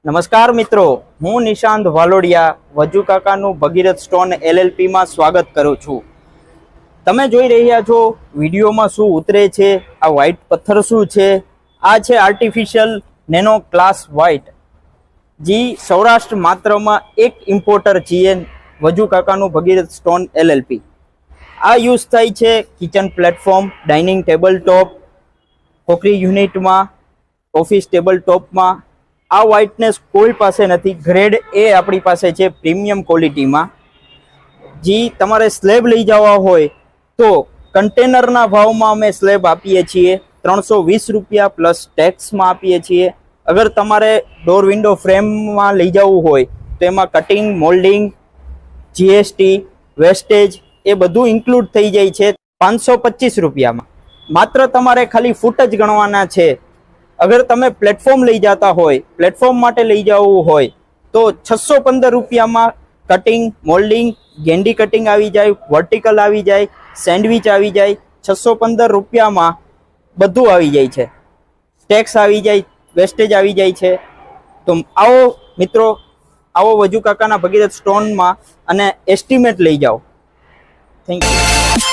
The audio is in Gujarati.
નમસ્કાર મિત્રો, હું નિશાંત વાલોડિયા વજુ કાકાનું ભગીરથ સ્ટોન LLP માં સ્વાગત કરું છું। તમે જોઈ રહ્યા છો વિડીયોમાં શું ઉતરે છે, આ વ્હાઇટ પથ્થર શું છે? આ છે આર્ટિફિશિયલ નેનો ક્લાસ વ્હાઇટ, જે સૌરાષ્ટ્ર માત્રમાં એક ઇમ્પોર્ટર છીએ વજુ કાકાનું ભગીરથ સ્ટોન LLP। આ યુઝ થાય છે kitchen platform, dining table top, crockery યુનિટમાં, ઓફિસ ટેબલ ટોપમાં। આ વ્હાઇટનેસ કોઈ પાસે નથી, ગ્રેડ એ આપણી પાસે છે પ્રીમિયમ ક્વોલિટીમાં। જે તમારે સ્લેબ લઈ જવા હોય તો કન્ટેનરના ભાવમાં અમે સ્લેબ આપીએ છીએ 320 રૂપિયા પ્લસ ટેક્સમાં આપીએ છીએ। અગર તમારે ડોર વિન્ડો ફ્રેમમાં લઈ જવું હોય તો એમાં કટિંગ, મોલ્ડિંગ, GST, વેસ્ટેજ એ બધું ઇન્ક્લુડ થઈ જાય છે 525 રૂપિયામાં। માત્ર તમારે ખાલી ફૂટ જ ગણવાના છે। અગર તમે પ્લેટફોર્મ લઈ જતા હોય, પ્લેટફોર્મ માટે લઈ જવું હોય તો 615 રૂપિયામાં કટિંગ, મોલ્ડિંગ, ગેન્ડી કટિંગ આવી જાય, વર્ટિકલ આવી જાય, સેન્ડવિચ આવી જાય। 615 રૂપિયામાં બધું આવી જાય છે, ટેક્સ આવી જાય, વેસ્ટેજ આવી જાય છે। તો આવો મિત્રો, આવો વજુ કાકાના ભગીરથ સ્ટોનમાં અને એસ્ટિમેટ લઈ જાઓ। Thank you.